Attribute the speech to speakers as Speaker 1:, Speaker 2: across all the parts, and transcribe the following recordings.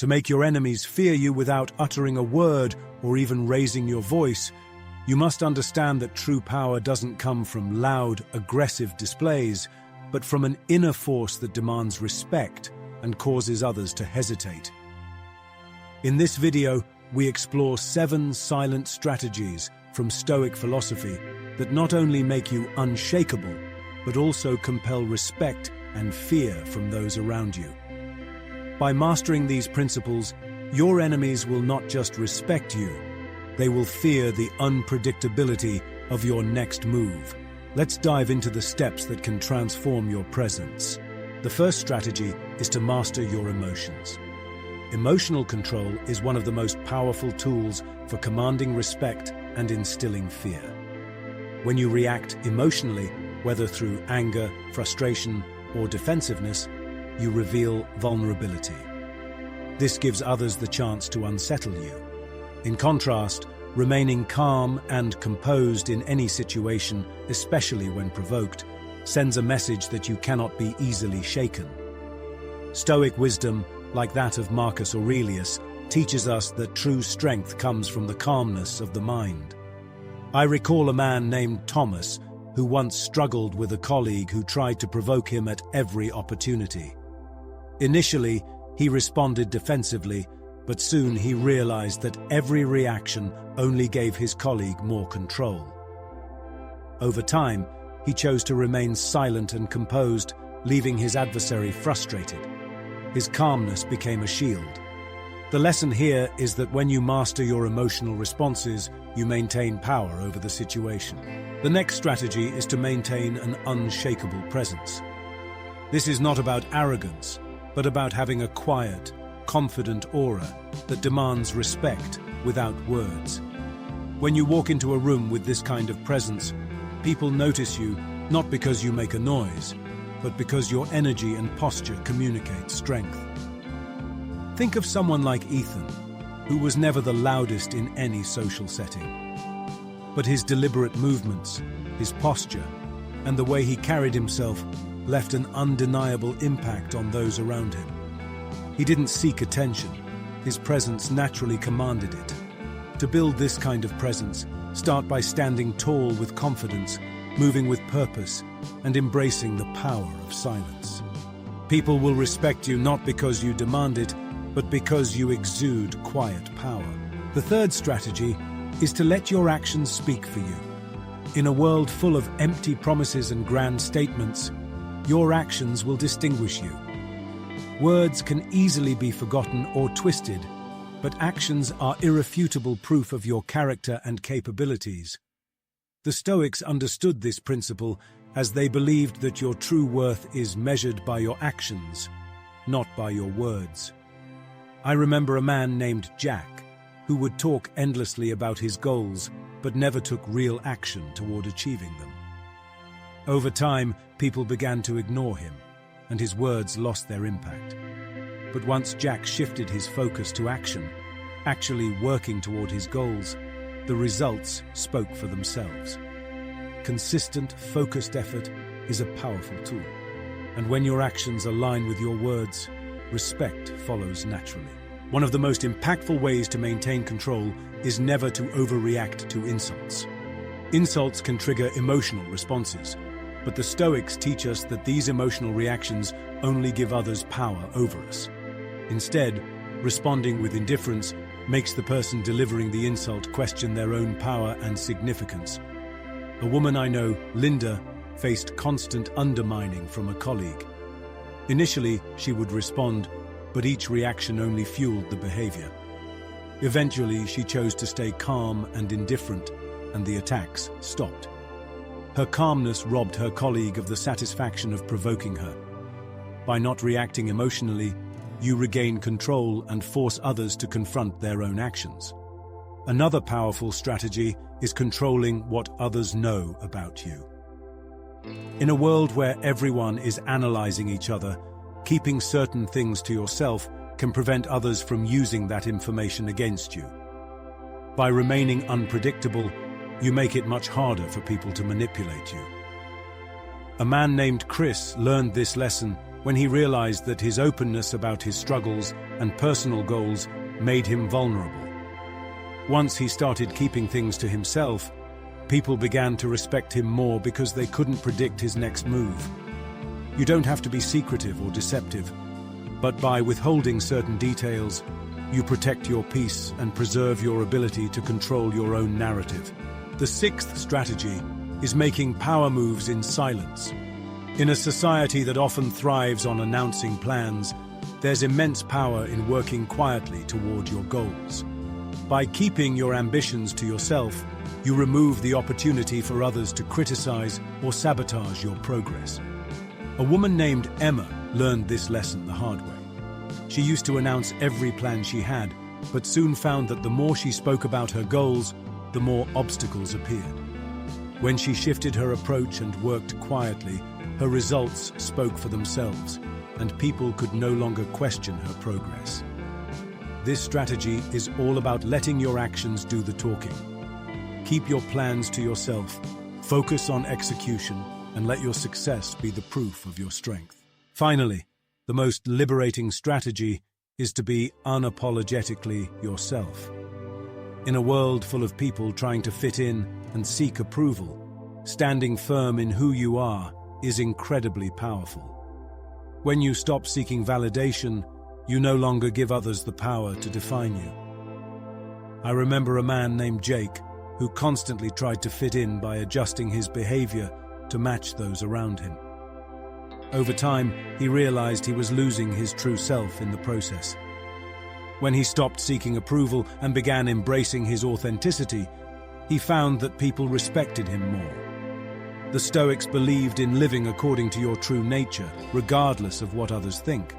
Speaker 1: To make your enemies fear you without uttering a word or even raising your voice, you must understand that true power doesn't come from loud, aggressive displays, but from an inner force that demands respect and causes others to hesitate. In this video, we explore 7 silent strategies from Stoic philosophy that not only make you unshakable, but also compel respect and fear from those around you. By mastering these principles, your enemies will not just respect you, they will fear the unpredictability of your next move. Let's dive into the steps that can transform your presence. The first strategy is to master your emotions. Emotional control is one of the most powerful tools for commanding respect and instilling fear. When you react emotionally, whether through anger, frustration, or defensiveness, you reveal vulnerability. This gives others the chance to unsettle you. In contrast, remaining calm and composed in any situation, especially when provoked, sends a message that you cannot be easily shaken. Stoic wisdom, like that of Marcus Aurelius, teaches us that true strength comes from the calmness of the mind. I recall a man named Thomas who once struggled with a colleague who tried to provoke him at every opportunity. Initially, he responded defensively, but soon he realized that every reaction only gave his colleague more control. Over time, he chose to remain silent and composed, leaving his adversary frustrated. His calmness became a shield. The lesson here is that when you master your emotional responses, you maintain power over the situation. The next strategy is to maintain an unshakable presence. This is not about arrogance, but about having a quiet, confident aura that demands respect without words. When you walk into a room with this kind of presence, people notice you not because you make a noise, but because your energy and posture communicate strength. Think of someone like Ethan, who was never the loudest in any social setting. But his deliberate movements, his posture, and the way he carried himself left an undeniable impact on those around him. He didn't seek attention. His presence naturally commanded it. To build this kind of presence, start by standing tall with confidence, moving with purpose, and embracing the power of silence. People will respect you not because you demand it, but because you exude quiet power. The third strategy is to let your actions speak for you. In a world full of empty promises and grand statements, your actions will distinguish you. Words can easily be forgotten or twisted, but actions are irrefutable proof of your character and capabilities. The Stoics understood this principle as they believed that your true worth is measured by your actions, not by your words. I remember a man named Jack, who would talk endlessly about his goals, but never took real action toward achieving them. Over time, people began to ignore him, and his words lost their impact. But once Jack shifted his focus to action, actually working toward his goals, the results spoke for themselves. Consistent, focused effort is a powerful tool, and when your actions align with your words, respect follows naturally. One of the most impactful ways to maintain control is never to overreact to insults. Insults can trigger emotional responses, but the Stoics teach us that these emotional reactions only give others power over us. Instead, responding with indifference makes the person delivering the insult question their own power and significance. A woman I know, Linda, faced constant undermining from a colleague. Initially, she would respond, but each reaction only fueled the behavior. Eventually, she chose to stay calm and indifferent, and the attacks stopped. Her calmness robbed her colleague of the satisfaction of provoking her. By not reacting emotionally, you regain control and force others to confront their own actions. Another powerful strategy is controlling what others know about you. In a world where everyone is analyzing each other, keeping certain things to yourself can prevent others from using that information against you. By remaining unpredictable, you make it much harder for people to manipulate you. A man named Chris learned this lesson when he realized that his openness about his struggles and personal goals made him vulnerable. Once he started keeping things to himself, people began to respect him more because they couldn't predict his next move. You don't have to be secretive or deceptive, but by withholding certain details, you protect your peace and preserve your ability to control your own narrative. The sixth strategy is making power moves in silence. In a society that often thrives on announcing plans, there's immense power in working quietly toward your goals. By keeping your ambitions to yourself, you remove the opportunity for others to criticize or sabotage your progress. A woman named Emma learned this lesson the hard way. She used to announce every plan she had, but soon found that the more she spoke about her goals, the more obstacles appeared. When she shifted her approach and worked quietly, her results spoke for themselves, and people could no longer question her progress. This strategy is all about letting your actions do the talking. Keep your plans to yourself, focus on execution, and let your success be the proof of your strength. Finally, the most liberating strategy is to be unapologetically yourself. In a world full of people trying to fit in and seek approval, standing firm in who you are is incredibly powerful. When you stop seeking validation, you no longer give others the power to define you. I remember a man named Jake who constantly tried to fit in by adjusting his behavior to match those around him. Over time, he realized he was losing his true self in the process. When he stopped seeking approval and began embracing his authenticity, he found that people respected him more. The Stoics believed in living according to your true nature, regardless of what others think.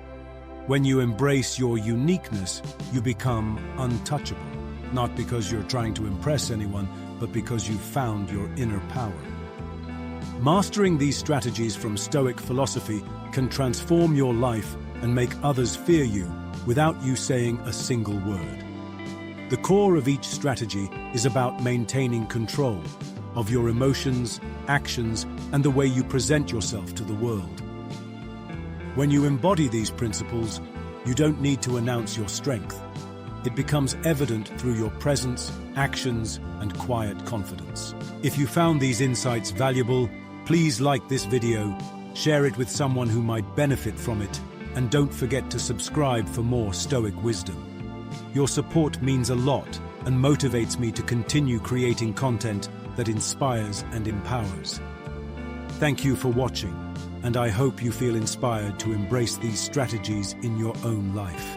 Speaker 1: When you embrace your uniqueness, you become untouchable, not because you're trying to impress anyone, but because you've found your inner power. Mastering these strategies from Stoic philosophy can transform your life and make others fear you without you saying a single word. The core of each strategy is about maintaining control of your emotions, actions, and the way you present yourself to the world. When you embody these principles, you don't need to announce your strength. It becomes evident through your presence, actions, and quiet confidence. If you found these insights valuable, please like this video, share it with someone who might benefit from it, and don't forget to subscribe for more Stoic wisdom. Your support means a lot and motivates me to continue creating content that inspires and empowers. Thank you for watching, and I hope you feel inspired to embrace these strategies in your own life.